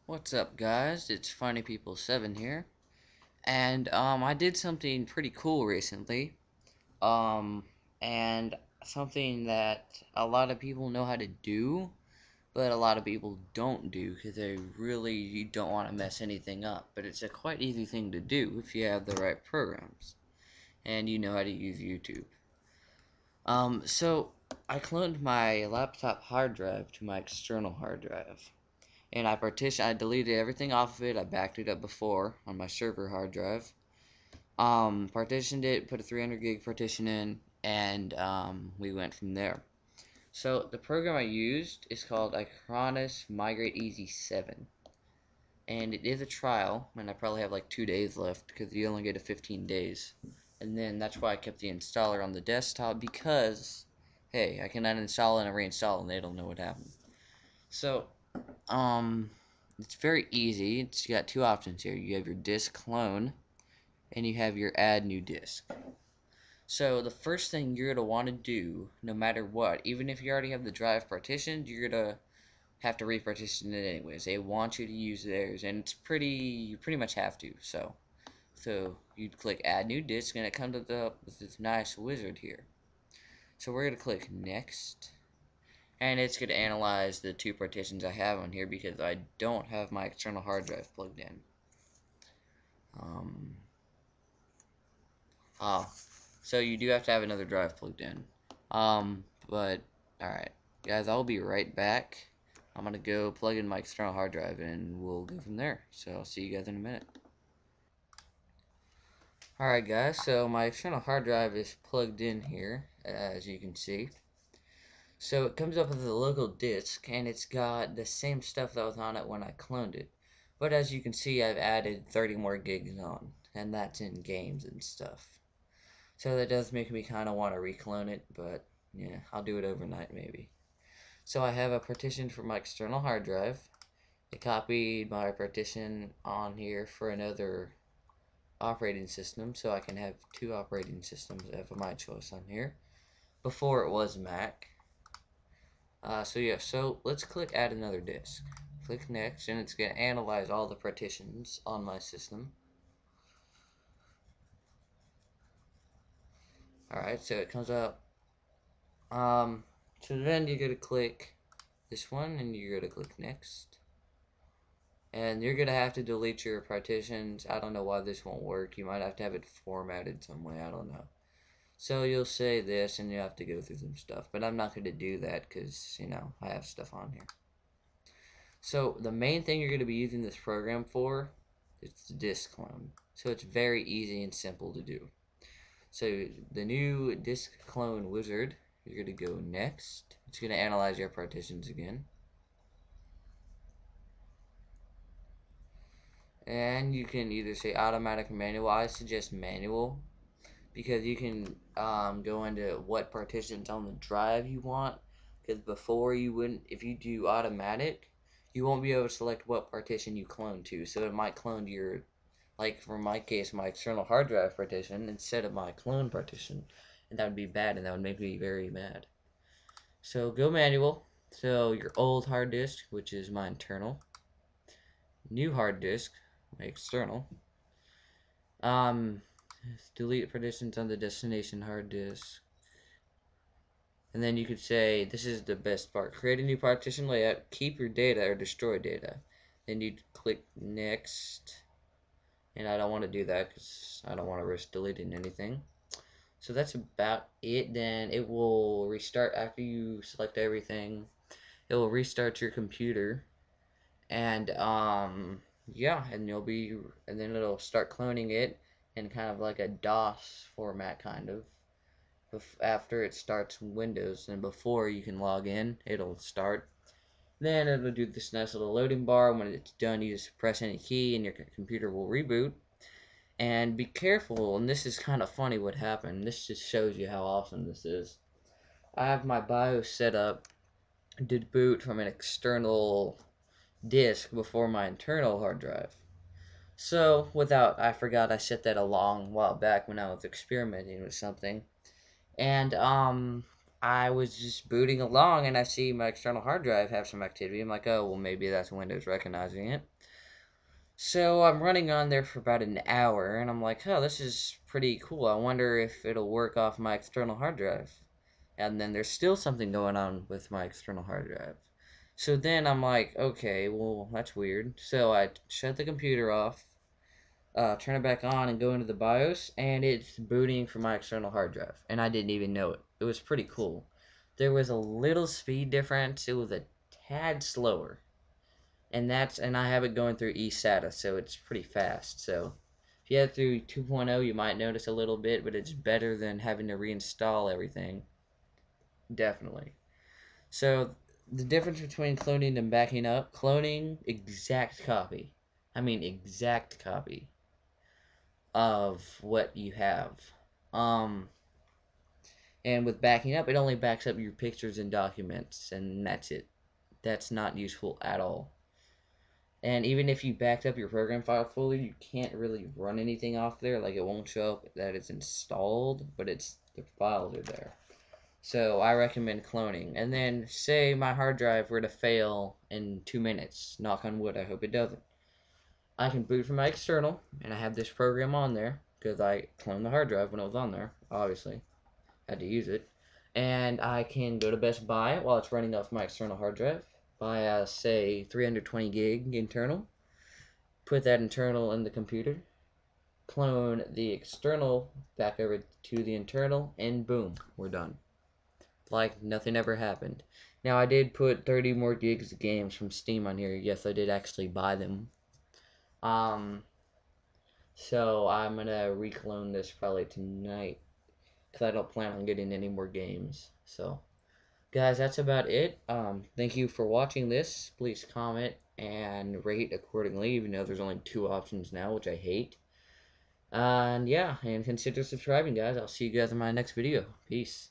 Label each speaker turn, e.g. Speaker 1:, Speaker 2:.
Speaker 1: What's up, guys? It's Funny People 7 here. And I did something pretty cool recently. Um and something that a lot of people know how to do, but a lot of people don't do because they really don't want to mess anything up. But it's a quite easy thing to do if you have the right programs and you know how to use YouTube. So I cloned my laptop hard drive to my external hard drive. And I deleted everything off of it. I backed it up before on my server hard drive. Partitioned it, put a 300 gig partition in, and we went from there. So the program I used is called Acronis Migrate Easy 7, and it is a trial, and I probably have like 2 days left because you only get a 15 days. And then that's why I kept the installer on the desktop because, hey, I can uninstall it and reinstall, and they don't know what happened. So um, it's very easy. It's got two options here. You have your disk clone, and you have your add new disk. So the first thing you're gonna want to do, no matter what, even if you already have the drive partitioned, you're gonna have to repartition it anyways. They want you to use theirs, and you pretty much have to. So you'd click add new disk, and it comes up with this nice wizard here. So we're gonna click next. And it's going to analyze the two partitions I have on here because I don't have my external hard drive plugged in. Um, oh, so you do have to have another drive plugged in. But, alright. Guys, I'll be right back. I'm going to go plug in my external hard drive and we'll go from there. So I'll see you guys in a minute. Alright guys, so my external hard drive is plugged in here, as you can see. So it comes up with a local disk, and it's got the same stuff that was on it when I cloned it. But as you can see, I've added 30 more gigs on, and that's in games and stuff. So that does make me kind of want to reclone it, but yeah, I'll do it overnight maybe. So I have a partition for my external hard drive. I copied my partition on here for another operating system, so I can have two operating systems of my choice on here. Before it was Mac. So let's click add another disk. Click next, and it's going to analyze all the partitions on my system. Alright, so it comes up. So then you're going to click this one, and you're going to click next. And you're going to have to delete your partitions. I don't know why this won't work. You might have to have it formatted some way. I don't know. So you'll say this, and you have to go through some stuff. But I'm not going to do that because, I have stuff on here. So the main thing you're going to be using this program for is the disk clone. So it's very easy and simple to do. So the new disk clone wizard, you're going to go next. It's going to analyze your partitions again. And you can either say automatic or manual. I suggest manual because you can go into what partitions on the drive you want. Because before you wouldn't, if you do automatic, you won't be able to select what partition you clone to. So it might clone to your, like for my case, my external hard drive partition instead of my clone partition. And that would be bad, and that would make me very mad. So go manual. So your old hard disk, which is my internal. New hard disk, my external. Um, delete partitions on the destination hard disk. And then you could say, this is the best part. Create a new partition layout, keep your data or destroy data. Then you click next. And I don't want to do that because I don't want to risk deleting anything. So that's about it. Then it will restart after you select everything. It will restart your computer. And yeah, and then it'll start cloning it in kind of like a DOS format kind of. After it starts Windows and before you can log in, it'll start. Then it'll do this nice little loading bar. When it's done, you just press any key and your computer will reboot. And be careful, and this is kind of funny what happened. This just shows you how awesome this is. I have my BIOS set up to boot from an external disk before my internal hard drive. So, I forgot I set that a long while back when I was experimenting with something. And, I was just booting along and I see my external hard drive have some activity. I'm like, oh, well, maybe that's Windows recognizing it. So I'm running on there for about an hour and I'm like, oh, this is pretty cool. I wonder if it'll work off my external hard drive. And then there's still something going on with my external hard drive. So then I'm like, okay, well, that's weird. So I shut the computer off, turn it back on, and go into the BIOS, and it's booting from my external hard drive. And I didn't even know it. It was pretty cool. There was a little speed difference. It was a tad slower. And I have it going through eSATA, so it's pretty fast. So if you have it through 2.0, you might notice a little bit, but it's better than having to reinstall everything. Definitely. So the difference between cloning and backing up, cloning exact copy. I mean exact copy of what you have. Um and with backing up, it only backs up your pictures and documents and that's it. That's not useful at all. And even if you backed up your program file fully, you can't really run anything off there. Like it won't show up that it's installed, but it's the files are there. So I recommend cloning. And then say my hard drive were to fail in 2 minutes. Knock on wood, I hope it doesn't. I can boot from my external, and I have this program on there because I cloned the hard drive when it was on there. Obviously, had to use it. And I can go to Best Buy while it's running off my external hard drive. Buy a say 320 gig internal. Put that internal in the computer. Clone the external back over to the internal, and boom, we're done. Like nothing ever happened. Now I did put 30 more gigs of games from Steam on here. Yes, I did actually buy them. Um, so I'm gonna reclone this probably tonight because I don't plan on getting any more games. So, guys, that's about it. Thank you for watching this. Please comment and rate accordingly, even though there's only 2 options now, which I hate. And yeah, and consider subscribing, guys. I'll see you guys in my next video. Peace.